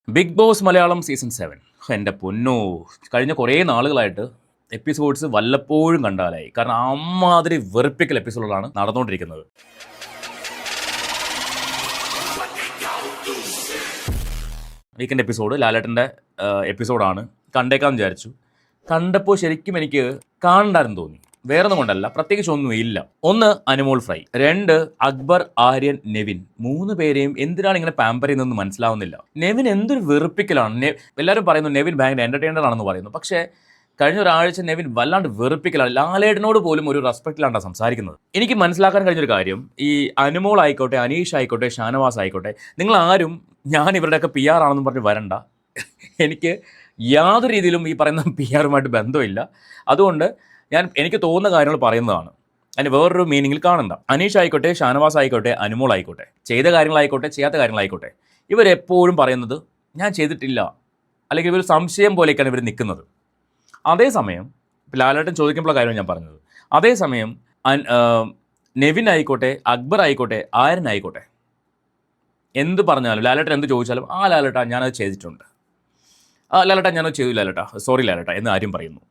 Big boss Malayalam season 7 എൻ്റെ പൊന്നോ, കഴിഞ്ഞ കുറേ നാളുകളായിട്ട് എപ്പിസോഡ്സ് വല്ലപ്പോഴും കണ്ടാലായി. കാരണം അമ്മാതിരി വെറുപ്പിക്കൽ എപ്പിസോഡുകളാണ് നടന്നുകൊണ്ടിരിക്കുന്നത്. വീക്കെൻഡ് എപ്പിസോഡ് ലാലേട്ടൻ്റെ എപ്പിസോഡാണ്. കണ്ടേക്കാമെന്ന് വിചാരിച്ചു. കണ്ടപ്പോൾ ശരിക്കും എനിക്ക് കാണണ്ടായിരുന്നു തോന്നി. വേറൊന്നും കൊണ്ടല്ല, പ്രത്യേകിച്ച് ഒന്നും ഇല്ല. ഒന്ന്, അനുമോൾ ഫ്രൈ. രണ്ട്, അക്ബർ, ആര്യൻ, നെവിൻ. മൂന്ന് പേരെയും എന്തിനാണ് ഇങ്ങനെ പാമ്പർ ചെയ്യുന്നതെന്ന് മനസ്സിലാവുന്നില്ല. നെവിൻ എന്തൊരു വെറുപ്പിക്കലാണ്. എല്ലാവരും പറയുന്നു നെവിൻ ഭയങ്കര എൻ്റർടൈനർ ആണെന്ന് പറയുന്നു. പക്ഷേ കഴിഞ്ഞ ഒരാഴ്ച നെവിൻ വല്ലാണ്ട് വെറുപ്പിക്കലാണ്. ലാലേട്ടനോട് പോലും ഒരു റെസ്പെക്റ്റിലാണ് സംസാരിക്കുന്നത്. എനിക്ക് മനസ്സിലാക്കാൻ കഴിഞ്ഞൊരു കാര്യം, ഈ അനുമോൾ ആയിക്കോട്ടെ, അനീഷ് ആയിക്കോട്ടെ, ഷാനവാസ് ആയിക്കോട്ടെ, നിങ്ങൾ ആരും ഞാൻ ഇവരുടെയൊക്കെ പി ആർ ആണെന്ന് പറഞ്ഞ് വരണ്ട. എനിക്ക് യാതൊരു രീതിയിലും ഈ പറയുന്ന പി ആറുമായിട്ട് ബന്ധമില്ല. അതുകൊണ്ട് എനിക്ക് തോന്നുന്ന കാര്യങ്ങൾ പറയുന്നതാണ്. അതിന് വേറൊരു മീനിങ്ങിൽ കാണണ്ട. അനീഷ് ആയിക്കോട്ടെ, ഷാനവാസ് ആയിക്കോട്ടെ, അനുമോൾ ആയിക്കോട്ടെ, ചെയ്ത കാര്യങ്ങളായിക്കോട്ടെ, ചെയ്യാത്ത കാര്യങ്ങളായിക്കോട്ടെ, ഇവരെപ്പോഴും പറയുന്നത് ഞാൻ ചെയ്തിട്ടില്ല, അല്ലെങ്കിൽ ഇവർ സംശയം പോലെയൊക്കെയാണ് ഇവർ നിൽക്കുന്നത്. അതേസമയം ലാലേട്ടൻ ചോദിക്കുമ്പോഴുള്ള കാര്യമാണ് ഞാൻ പറഞ്ഞത്. അതേസമയം നെവിൻ ആയിക്കോട്ടെ, അക്ബർ ആയിക്കോട്ടെ, ആര്യൻ ആയിക്കോട്ടെ, എന്ത് പറഞ്ഞാലും ലാലേട്ടൻ എന്ത് ചോദിച്ചാലും ലാലേട്ടാ ഞാനത് ചെയ്തിട്ടുണ്ട്, ലാലേട്ടാ ഞാനത് ചെയ്തു ലാലേട്ടാ, സോറി ലാലേട്ടാ എന്ന് ആരും പറയുന്നു.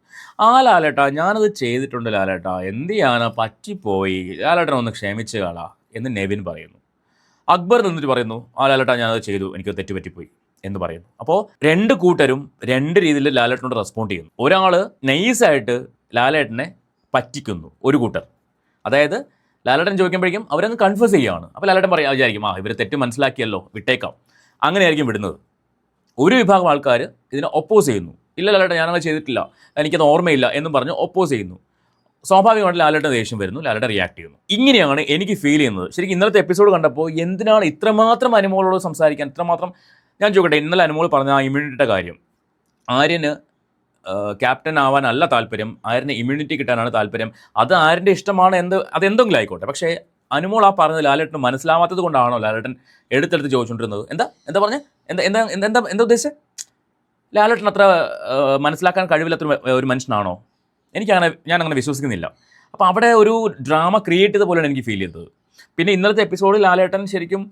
ലാലേട്ടാ ഞാനത് ചെയ്തിട്ടുണ്ട് ലാലേട്ടാ, എന്ത് ചെയ്യാനാ, പറ്റിപ്പോയി, ലാലേട്ടൻ ഒന്ന് ക്ഷമിച്ച് കളാ എന്ന് നെവിൻ പറയുന്നു. അക്ബർ നിന്നിട്ട് പറയുന്നു ലാലേട്ടാ ഞാനത് ചെയ്തു, എനിക്ക് തെറ്റുപറ്റിപ്പോയി എന്ന് പറയുന്നു. അപ്പോൾ രണ്ട് കൂട്ടരും രണ്ട് രീതിയിൽ ലാലേട്ടനോട് റെസ്പോണ്ട് ചെയ്യുന്നു. ഒരാൾ നൈസായിട്ട് ലാലേട്ടനെ പറ്റിക്കുന്നു, ഒരു കൂട്ടർ. അതായത് ലാലേട്ടൻ ചോദിക്കുമ്പോഴേക്കും അവരങ്ങ് കൺഫ്യൂസ് ചെയ്യുകയാണ്. അപ്പോൾ ലാലേട്ടൻ വിചാരിക്കും ഇവർ തെറ്റ് മനസ്സിലാക്കിയല്ലോ, വിട്ടേക്കാം, അങ്ങനെയായിരിക്കും വിടുന്നത്. ഒരു വിഭാഗം ആൾക്കാർ ഇതിനെ ഒപ്പോസ് ചെയ്യുന്നു. ഇല്ല ലാലേട്ടൻ ഞാനത് ചെയ്തിട്ടില്ല, എനിക്കത് ഓർമ്മയില്ല എന്നും പറഞ്ഞ് ഒപ്പോസ് ചെയ്യുന്നു. സ്വാഭാവികമായിട്ട് ലാലേട്ടൻ ദേഷ്യം വരുന്നു, ലാലേട്ടൻ റിയാക്ട് ചെയ്യുന്നു. ഇങ്ങനെയാണ് എനിക്ക് ഫീൽ ചെയ്യുന്നത്. ശരിക്കും ഇന്നലത്തെ എപ്പിസോഡ് കണ്ടപ്പോൾ എന്തിനാണ് ഇത്രമാത്രം അനുമോളോട് സംസാരിക്കാൻ, ഇത്രമാത്രം. ഞാൻ ചോദിക്കട്ടെ, ഇന്നലെ അനുമോൾ പറഞ്ഞ ആ ഇമ്മ്യൂണിറ്റിയുടെ കാര്യം, ആര്യന് ക്യാപ്റ്റൻ ആവാനല്ല താല്പര്യം, ആര്യന് ഇമ്മ്യൂണിറ്റി കിട്ടാനാണ് താല്പര്യം, അത് ആര്യൻ്റെ ഇഷ്ടമാണ്, അതെന്തെങ്കിലും ആയിക്കോട്ടെ. പക്ഷേ അനുമോൾ ആ പറഞ്ഞത് ലാലേട്ടന് മനസ്സിലാവാത്തത് കൊണ്ടാണോ ലാലേട്ടൻ എടുത്തെടുത്ത് ചോദിച്ചുകൊണ്ടിരുന്നത്? എന്താ പറഞ്ഞത്, എന്താ ഉദ്ദേശിച്ചത്? ലാലേട്ടൻ അത്ര മനസ്സിലാക്കാൻ കഴിവില്ലാത്ത ഒരു മനുഷ്യനാണോ? ഞാൻ അങ്ങനെ വിശ്വസിക്കുന്നില്ല. അപ്പോൾ അവിടെ ഒരു ഡ്രാമ ക്രിയേറ്റ് ചെയ്ത പോലെയാണ് എനിക്ക് ഫീൽ ചെയ്തത്. പിന്നെ ഇന്നലത്തെ എപ്പിസോഡിൽ ലാലേട്ടൻ ശരിക്കും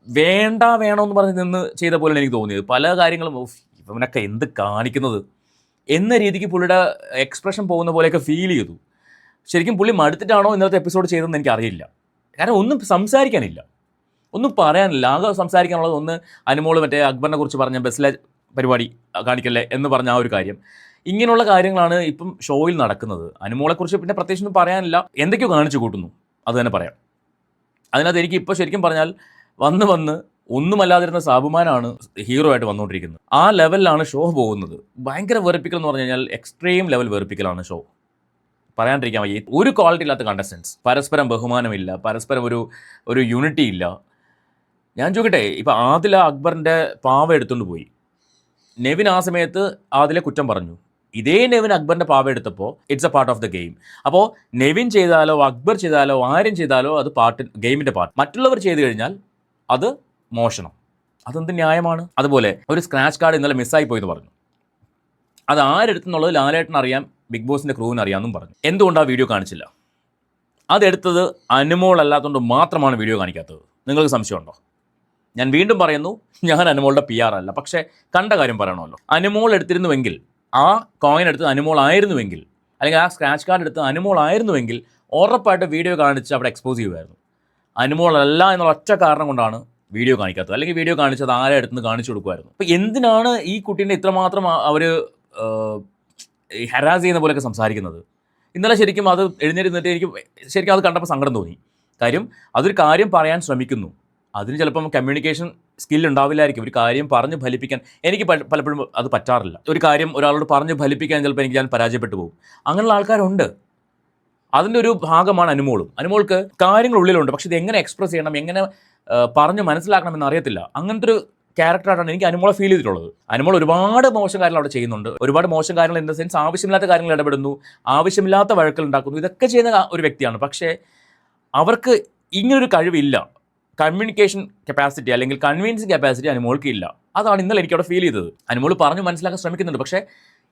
വേണമെന്ന് പറഞ്ഞ് നിന്ന് ചെയ്ത പോലെയാണ് എനിക്ക് തോന്നിയത്. പല കാര്യങ്ങളും ഇവനൊക്കെ എന്ത് കാണിക്കുന്നത് എന്ന രീതിക്ക് പുള്ളിയുടെ എക്സ്പ്രഷൻ പോകുന്ന പോലെയൊക്കെ ഫീൽ ചെയ്തു. ശരിക്കും പുള്ളി മടുത്തിട്ടാണോ ഇന്നലത്തെ എപ്പിസോഡ് ചെയ്തതെന്ന് എനിക്കറിയില്ല. കാരണം ഒന്നും സംസാരിക്കാനില്ല, ഒന്നും പറയാനില്ല. ആകെ സംസാരിക്കാനുള്ളത് ഒന്ന് അനുമോൾ മറ്റേ അക്ബറിനെ കുറിച്ച് പറഞ്ഞ ബസ്സിലെ പരിപാടി കാണിക്കല്ലേ എന്ന് പറഞ്ഞ ആ ഒരു കാര്യം. ഇങ്ങനെയുള്ള കാര്യങ്ങളാണ് ഇപ്പം ഷോയിൽ നടക്കുന്നത്. അനുമോളെക്കുറിച്ച് പിന്നെ പ്രത്യേകിച്ചൊന്നും പറയാനില്ല, എന്തൊക്കെയോ കാണിച്ചു കൂട്ടുന്നു, അത് തന്നെ പറയാം. അതിനകത്ത് എനിക്ക് ഇപ്പോൾ ശരിക്കും പറഞ്ഞാൽ വന്ന് ഒന്നുമല്ലാതിരുന്ന സാബുമാനാണ് ഹീറോ ആയിട്ട് വന്നുകൊണ്ടിരിക്കുന്നത്. ആ ലെവലിലാണ് ഷോ പോകുന്നത്. ഭയങ്കര വെറുപ്പിക്കൽ എന്ന് പറഞ്ഞു കഴിഞ്ഞാൽ എക്സ്ട്രീം ലെവൽ വെറുപ്പിക്കലാണ് ഷോ. പറയാണ്ടിരിക്കാൻ വയ്യ. ഒരു ക്വാളിറ്റി ഇല്ലാത്ത കണ്ടസ്റ്റൻസ്, പരസ്പരം ബഹുമാനമില്ല, പരസ്പരം ഒരു യൂണിറ്റി ഇല്ല. ഞാൻ ചോദിക്കട്ടെ, ഇപ്പോൾ ആദില അക്ബറിൻ്റെ പാവ എടുത്തുകൊണ്ട് പോയി, നെവിൻ ആ സമയത്ത് ആദിലെ കുറ്റം പറഞ്ഞു. ഇതേ നെവിൻ അക്ബറിൻ്റെ പാവ എടുത്തപ്പോൾ it's A part of the game. അപ്പോൾ നെവിൻ ചെയ്താലോ അക്ബർ ചെയ്താലോ ആരും ചെയ്താലോ അത് ഗെയിമിൻ്റെ പാർട്ട്. മറ്റുള്ളവർ ചെയ്തു കഴിഞ്ഞാൽ അത് മോഷണം. അതെന്ത് ന്യായമാണ്? അതുപോലെ ഒരു സ്ക്രാച്ച് കാർഡ് ഇന്നലെ മിസ്സായി പോയെന്ന് പറഞ്ഞു. അത് ആരെടുത്തെന്നുള്ളത് ലാലേട്ടൻ അറിയാം, ബിഗ് ബോസിൻ്റെ ക്രൂവിന് അറിയാമെന്നും പറഞ്ഞു. എന്തുകൊണ്ടാണ് വീഡിയോ കാണിച്ചില്ല? അതെടുത്തത് അനുമോൾ അല്ലാത്തതുകൊണ്ട് മാത്രമാണ് വീഡിയോ കാണിക്കാത്തത്. നിങ്ങൾക്ക് സംശയമുണ്ടോ? ഞാൻ വീണ്ടും പറയുന്നു, ഞാൻ അനുമോളുടെ പി ആർ അല്ല. പക്ഷേ കണ്ട കാര്യം പറയണമല്ലോ. അനുമോൾ എടുത്തിരുന്നുവെങ്കിൽ, ആ കോയിൻ എടുത്ത് അനുമോൾ ആയിരുന്നുവെങ്കിൽ, അല്ലെങ്കിൽ ആ സ്ക്രാച്ച് കാർഡ് എടുത്ത് അനുമോൾ ആയിരുന്നുവെങ്കിൽ ഉറപ്പായിട്ട് വീഡിയോ കാണിച്ച് അവിടെ എക്സ്പോസ് ചെയ്യുമായിരുന്നു. അനുമോൾ അല്ല എന്നുള്ള ഒറ്റ കാരണം കൊണ്ടാണ് വീഡിയോ കാണിക്കാത്തത്. അല്ലെങ്കിൽ വീഡിയോ കാണിച്ചത് ആരെ അടുത്തുനിന്ന് കാണിച്ചു കൊടുക്കുമായിരുന്നു. അപ്പോൾ എന്തിനാണ് ഈ കുട്ടീനെ ഇത്രമാത്രം അവർ ഹരാസ് ചെയ്യുന്ന പോലെയൊക്കെ സംസാരിക്കുന്നത്? ഇന്നലെ ശരിക്കും അത് എഴുന്നേറ്റ് എനിക്ക് ശരിക്കും അത് കണ്ടപ്പോൾ സങ്കടം തോന്നി. കാര്യം അതൊരു കാര്യം പറയാൻ ശ്രമിക്കുന്നു, അതിന് ചിലപ്പം കമ്മ്യൂണിക്കേഷൻ സ്കിൽ ഉണ്ടാവില്ലായിരിക്കും. ഒരു കാര്യം പറഞ്ഞ് ഫലിപ്പിക്കാൻ എനിക്ക് പലപ്പോഴും അത് പറ്റാറില്ല. ഒരു കാര്യം ഒരാളോട് പറഞ്ഞ് ഫലിപ്പിക്കാൻ ചിലപ്പോൾ ഞാൻ പരാജയപ്പെട്ടു പോകും. അങ്ങനെയുള്ള ആൾക്കാരുണ്ട്. അതിൻ്റെ ഒരു ഭാഗമാണ് അനുമോളും. അനുമോൾക്ക് കാര്യങ്ങൾ ഉള്ളിലുണ്ട്, പക്ഷേ ഇത് എങ്ങനെ എക്സ്പ്രസ് ചെയ്യണം, എങ്ങനെ പറഞ്ഞ് മനസ്സിലാക്കണമെന്ന് അറിയത്തില്ല. അങ്ങനത്തെ ഒരു ക്യാരക്ടറായിട്ടാണ് എനിക്ക് അനുമോളെ ഫീൽ ചെയ്തിട്ടുള്ളത്. അനുമോൾ ഒരുപാട് മോശം കാര്യങ്ങൾ അവിടെ ചെയ്യുന്നുണ്ട്. ഒരുപാട് മോശം കാര്യങ്ങൾ ഇൻ ദ സെൻസ് ആവശ്യമില്ലാത്ത കാര്യങ്ങൾ ഇടപെടുന്നു, ആവശ്യമില്ലാത്ത വഴക്കുകൾ ഉണ്ടാക്കുന്നു, ഇതൊക്കെ ചെയ്യുന്ന ഒരു വ്യക്തിയാണ്. പക്ഷേ അവർക്ക് ഇങ്ങനൊരു കഴിവില്ല. കമ്മ്യൂണിക്കേഷൻ കപ്പാസിറ്റി അല്ലെങ്കിൽ കൺവിൻസിങ് കപ്പാസിറ്റി അനുമോൾക്ക് ഇല്ല. അതാണ് ഇന്നലെ എനിക്കവിടെ ഫീൽ ചെയ്തത്. അനുമോൾ പറഞ്ഞ് മനസ്സിലാക്കാൻ ശ്രമിക്കുന്നുണ്ട്, പക്ഷേ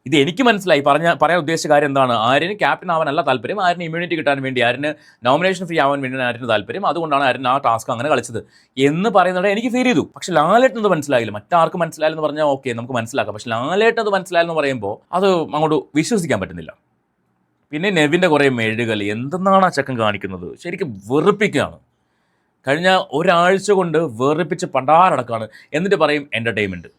ഇത് എനിക്ക് മനസ്സിലായി. പറയാൻ ഉദ്ദേശിച്ച കാര്യം എന്താണ്, ആര്യന് ക്യാപ്റ്റൻ ആവാനല്ല താല്പര്യം, ആര്യന് ഇമ്മ്യൂണിറ്റി കിട്ടാൻ വേണ്ടി, ആര്യന് നോമിനേഷൻ ഫ്രീ ആവാൻ വേണ്ടിയാണ് ആര്യന് താല്പര്യം, അതുകൊണ്ടാണ് ആര്യൻ ആ ടാസ്ക് അങ്ങനെ കളിച്ചത് എന്ന് പറയുന്നത് എനിക്ക് ഫീൽ ചെയ്തു. പക്ഷെ ലാലേട്ടനത് മനസ്സിലായില്ല. മറ്റാർക്കും മനസ്സിലായില്ലെന്ന് പറഞ്ഞാൽ ഓക്കെ, നമുക്ക് മനസ്സിലാക്കാം. പക്ഷെ ലാലേട്ടനത് മനസ്സിലായെന്ന് പറയുമ്പോൾ അത് അങ്ങോട്ട് വിശ്വസിക്കാൻ പറ്റുന്നില്ല. പിന്നെ നെവിൻ്റെ കുറേ മെഴുകൽ, എന്തെന്നാണ് ആ ചക്കൻ കാണിക്കുന്നത്, ശരിക്കും വെറുപ്പിക്കുകയാണ്. കഴിഞ്ഞ ഒരാഴ്ച കൊണ്ട് വെറുപ്പിച്ച് പണ്ടാറടക്കാണ്. എന്നിട്ട് പറയും എൻ്റർടൈൻമെൻറ്റ്.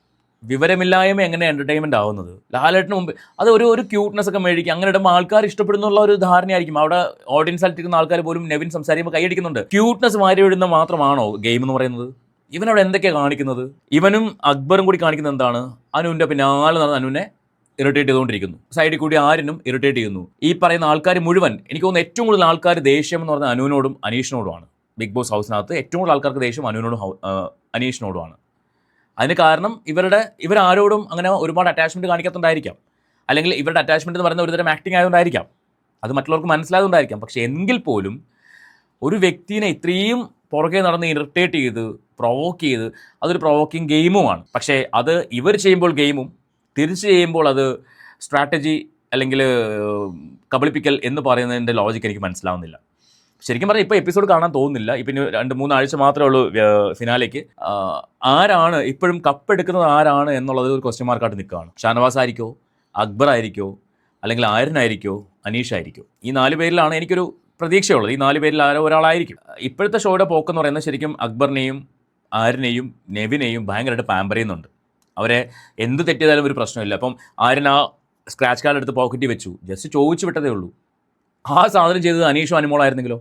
വിവരമില്ലായ്മ എങ്ങനെ എൻ്റർടൈൻമെൻറ്റ് ആവുന്നത്? ലാലേട്ടന് മുമ്പ് അത് ഒരു ക്യൂട്ട്നെസ് ഒക്കെ മേടിക്കും, അങ്ങനെ ഇടുമ്പോൾ ആൾക്കാർ ഇഷ്ടപ്പെടുന്നുള്ള ഒരു ധാരണയായിരിക്കും. അവിടെ ഓഡിയൻസ് ആയിട്ടിരിക്കുന്ന ആൾക്കാർ പോലും നെവിൻ സംസാരിക്കുമ്പോൾ കൈയടിക്കുന്നുണ്ട്. ക്യൂട്ട്നെസ് മാറി വിടുന്ന മാത്രമാണോ ഗെയിം എന്ന് പറയുന്നത്? ഇവനവിടെ എന്തൊക്കെയാണ് കാണിക്കുന്നത്? ഇവനും അക്ബറും കൂടി കാണിക്കുന്നത് എന്താണ്? അനുവിൻ്റെ പിന്നാലെ നടന്ന് അനുവിനെ ഇറിറ്റേറ്റ് ചെയ്തുകൊണ്ടിരിക്കുന്നു. സൈഡിൽ കൂടി ആര്യനും ഇറിറ്റേറ്റ് ചെയ്യുന്നു. ഈ പറയുന്ന ആൾക്കാർ മുഴുവൻ, എനിക്ക് തോന്നുന്നു ഏറ്റവും കൂടുതൽ ആൾക്കാർ ദേഷ്യം എന്ന് പറഞ്ഞാൽ അനുവിനോടും അനീഷിനോടുമാണ്. ബിഗ് ബോസ് ഹൗസിനകത്ത് ഏറ്റവും കൂടുതൽ ആൾക്കാർക്ക് ദേഷ്യം അനുവിനോടും അനീഷിനോടുമാണ്. അതിന് കാരണം ഇവരാരോടും അങ്ങനെ ഒരുപാട് അറ്റാച്ച്മെൻറ്റ് കാണിക്കാത്തതുകൊണ്ടായിരിക്കാം, അല്ലെങ്കിൽ ഇവരുടെ അറ്റാച്ച്മെൻറ്റ് എന്ന് പറയുന്ന ഒരുതരം ആക്ടിങ് ആയതുകൊണ്ടായിരിക്കാം, അത് മറ്റുള്ളവർക്ക് മനസ്സിലായതുകൊണ്ടായിരിക്കാം. പക്ഷേ എങ്കിൽ പോലും ഒരു വ്യക്തിനെ ഇത്രയും പുറകെ നടന്ന് ഇറിറ്റേറ്റ് ചെയ്ത് പ്രൊവോക്ക് ചെയ്ത്, അതൊരു പ്രൊവോക്കിംഗ് ഗെയിമുമാണ്. പക്ഷേ അത് ഇവർ ചെയ്യുമ്പോൾ ഗെയിമും, തിരിച്ച് ചെയ്യുമ്പോൾ അത് സ്ട്രാറ്റജി അല്ലെങ്കിൽ കബളിപ്പിക്കൽ എന്ന് പറയുന്നതിൻ്റെ ലോജിക്ക് എനിക്ക് മനസ്സിലാവുന്നില്ല. ശരിക്കും പറഞ്ഞാൽ ഇപ്പോൾ എപ്പിസോഡ് കാണാൻ തോന്നുന്നില്ല. ഇപ്പം 2-3 ആഴ്ച മാത്രമേ ഉള്ളൂ ഫിനാലേക്ക്. ആരാണ് ഇപ്പോഴും കപ്പെടുക്കുന്നത്, ആരാണ് എന്നുള്ളത് ഒരു ക്വസ്റ്റ്യൻ മാർക്കായിട്ട് നിൽക്കുകയാണ്. ഷാനവാസ് ആയിരിക്കോ, അക്ബർ ആയിരിക്കോ, അല്ലെങ്കിൽ ആര്യനായിരിക്കോ, അനീഷായിരിക്കോ? ഈ 4 പേരിലാണ് എനിക്കൊരു പ്രതീക്ഷയുള്ളത്. ഈ 4 പേരിൽ ആരോ ഒരാളായിരിക്കും. ഇപ്പോഴത്തെ ഷോയുടെ പോക്കെന്ന് പറയുന്നത് ശരിക്കും അക്ബറിനെയും ആര്യനെയും നെവിനെയും ഭയങ്കരമായിട്ട് പാമ്പർ ചെയ്യുന്നുണ്ട്. അവരെ എന്ത് തെറ്റിയതായാലും ഒരു പ്രശ്നമില്ല. അപ്പം ആര്യൻ ആ സ്ക്രാച്ച് കാർഡ് എടുത്ത് പോക്കറ്റിൽ വെച്ചു, ജസ്റ്റ് ചോദിച്ചു വിട്ടതേ ഉള്ളൂ. ആ സാധനം ചെയ്തത് അനീഷോ അനുമോളായിരുന്നെങ്കിലോ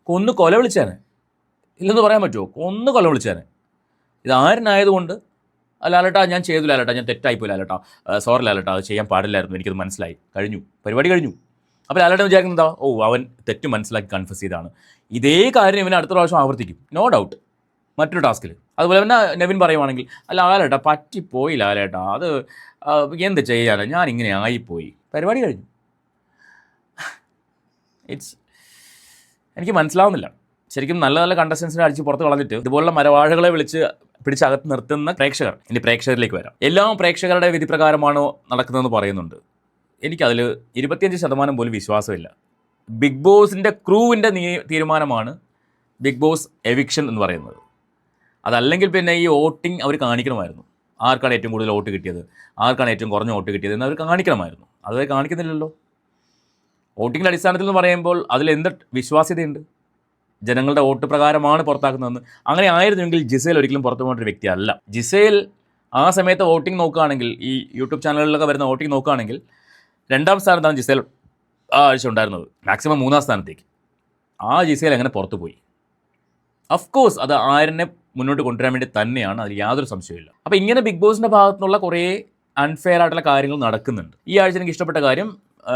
കൊന്ന് കൊല വിളിച്ചേനെ. ഇല്ലെന്ന് പറയാൻ പറ്റുമോ? കൊന്ന് കൊല വിളിച്ചേനെ. ഇത് ആര്യനായതുകൊണ്ട് ലാലേട്ടാ ഞാൻ ചെയ്തു, ലാലേട്ടാ ഞാൻ തെറ്റായിപ്പോയി, ലാലേട്ടാ സോറി ലാലേട്ടാ, അത് ചെയ്യാൻ പാടില്ലായിരുന്നു, എനിക്കത് മനസ്സിലായി, കഴിഞ്ഞു, പരിപാടി കഴിഞ്ഞു. അപ്പോൾ ലാലേട്ടൻ വിചാരിക്കുന്നതാ, ഓ അവൻ തെറ്റ് മനസ്സിലാക്കി കൺഫസ് ചെയ്താണ്. ഇതേ കാര്യം ഇവന് അടുത്ത പ്രാവശ്യം ആവർത്തിക്കും, നോ ഡൗട്ട്, മറ്റൊരു ടാസ്കിൽ. അതുപോലെ തന്നെ നെവിൻ പറയുവാണെങ്കിൽ, ലാലേട്ടാ പറ്റിപ്പോയി ലാലേട്ടാ, അത് എന്ത് ചെയ്യാനാ, ഞാൻ ഇങ്ങനെ ആയിപ്പോയി, പരിപാടി കഴിഞ്ഞു. എനിക്ക് മനസ്സിലാവുന്നില്ല ശരിക്കും. നല്ല നല്ല കണ്ടസ്റ്റൻസിനെ അടിച്ച് പുറത്ത് കളഞ്ഞിട്ട് ഇതുപോലുള്ള മരവാഴകളെ പിടിച്ചകത്ത് നിർത്തുന്ന പ്രേക്ഷകർ. ഇനി പ്രേക്ഷകരിലേക്ക് വരാം. എല്ലാ പ്രേക്ഷകരുടെ വിധിപ്രകാരമാണോ നടക്കുന്നതെന്ന് പറയുന്നുണ്ട്. എനിക്കതിൽ 25% പോലും വിശ്വാസമില്ല. ബിഗ് ബോസിൻ്റെ ക്രൂവിൻ്റെ തീരുമാനമാണ് ബിഗ് ബോസ് എവിക്ഷൻ എന്ന് പറയുന്നത്. അതല്ലെങ്കിൽ പിന്നെ ഈ വോട്ടിംഗ് അവർ കാണിക്കണമായിരുന്നു. ആർക്കാണ് ഏറ്റവും കൂടുതൽ വോട്ട് കിട്ടിയത്, ആർക്കാണ് ഏറ്റവും കുറഞ്ഞ വോട്ട് കിട്ടിയത് എന്ന് അവർ കാണിക്കണമായിരുന്നു. അതുവരെ കാണിക്കുന്നില്ലല്ലോ. വോട്ടിങ്ങിൻ്റെ അടിസ്ഥാനത്തിൽ എന്ന് പറയുമ്പോൾ അതിലെന്ത് വിശ്വാസ്യതയുണ്ട്? ജനങ്ങളുടെ വോട്ട് പ്രകാരമാണ് പുറത്താക്കുന്നതെന്ന്. അങ്ങനെ ആയിരുന്നുവെങ്കിൽ ജിസേൽ ഒരിക്കലും പുറത്തു പോകേണ്ട ഒരു വ്യക്തിയല്ല. ജിസേൽ ആ സമയത്ത് വോട്ടിംഗ് നോക്കുകയാണെങ്കിൽ, ഈ യൂട്യൂബ് ചാനലുകളിലൊക്കെ വരുന്ന വോട്ടിംഗ് നോക്കുകയാണെങ്കിൽ 2ാം സ്ഥാനത്താണ് ജിസേൽ ആ ആഴ്ച ഉണ്ടായിരുന്നത്, മാക്സിമം 3ാം സ്ഥാനത്തേക്ക്. ആ ജിസേൽ എങ്ങനെ പുറത്തു പോയി? അഫ്കോഴ്സ് അത് ആര്യനെ മുന്നോട്ട് കൊണ്ടുവരാൻ വേണ്ടി തന്നെയാണ്, അതിൽ യാതൊരു സംശയമില്ല. അപ്പോൾ ഇങ്ങനെ ബിഗ് ബോസിൻ്റെ ഭാഗത്തുനിന്നുള്ള കുറേ അൺഫെയർ ആയിട്ടുള്ള കാര്യങ്ങൾ നടക്കുന്നുണ്ട്. ഈ ആഴ്ച എനിക്ക് ഇഷ്ടപ്പെട്ട കാര്യം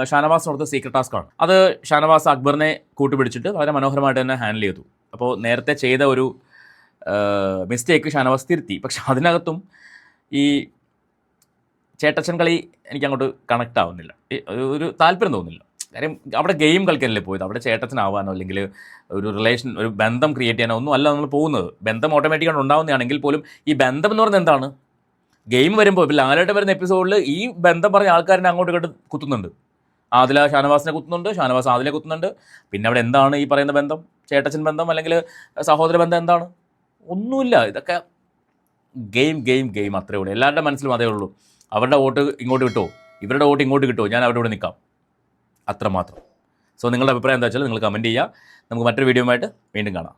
ഷാനവാസ് നടത്ത സീക്രട്ട് ടാസ്ക്കാണ്. അത് ഷാനവാസ് അക്ബറിനെ കൂട്ടുപിടിച്ചിട്ട് വളരെ മനോഹരമായിട്ട് തന്നെ ഹാൻഡിൽ ചെയ്തു. അപ്പോൾ നേരത്തെ ചെയ്ത ഒരു മിസ്റ്റേക്ക് ഷാനവാസ് തിരുത്തി. പക്ഷെ അതിനകത്തും ഈ ചേട്ടച്ചൻ കളി എനിക്ക് അങ്ങോട്ട് കണക്റ്റ് ആവുന്നില്ല, ഒരു താല്പര്യം തോന്നുന്നില്ല. കാര്യം അവിടെ ഗെയിം കളിക്കാനല്ലേ പോയത്, അവിടെ ചേട്ടച്ചനാവാനോ അല്ലെങ്കിൽ ഒരു റിലേഷൻ, ഒരു ബന്ധം ക്രിയേറ്റ് ചെയ്യാനോ ഒന്നും അല്ല നമ്മൾ പോകുന്നത്. ബന്ധം ഓട്ടോമാറ്റിക്കായിട്ട് ഉണ്ടാവുന്നതാണെങ്കിൽ പോലും ഈ ബന്ധം എന്ന് പറയുന്നത് എന്താണ്? ഗെയിം വരുമ്പോൾ ഇപ്പോൾ ലാലേട്ടൻ വരുന്ന എപ്പിസോഡിൽ ഈ ബന്ധം പറഞ്ഞ ആൾക്കാരെ അങ്ങോട്ട് ഇങ്ങോട്ട് കുത്തുന്നുണ്ട്. ആദില ഷാനവാസിനെ കുത്തുന്നുണ്ട്, ഷാനവാസ് ആദിലെ കുത്തുന്നുണ്ട്. പിന്നെ അവിടെ എന്താണ് ഈ പറയുന്ന ബന്ധം? ചേട്ടച്ചൻ ബന്ധം അല്ലെങ്കിൽ സഹോദര ബന്ധം എന്താണ്? ഒന്നുമില്ല. ഇതൊക്കെ ഗെയിം അത്രേ ഉള്ളൂ. എല്ലാവരുടെ മനസ്സിലും അതേ ഉള്ളൂ. അവരുടെ വോട്ട് ഇങ്ങോട്ട് കിട്ടുമോ, ഇവരുടെ വോട്ട് ഇങ്ങോട്ട് കിട്ടുമോ, ഞാൻ അവരുടെ കൂടെ നിൽക്കാം, അത്രമാത്രം. സോ നിങ്ങളുടെ അഭിപ്രായം എന്താ വെച്ചാൽ നിങ്ങൾ കമൻറ്റ് ചെയ്യുക. നമുക്ക് മറ്റൊരു വീഡിയോയുമായിട്ട് വീണ്ടും കാണാം.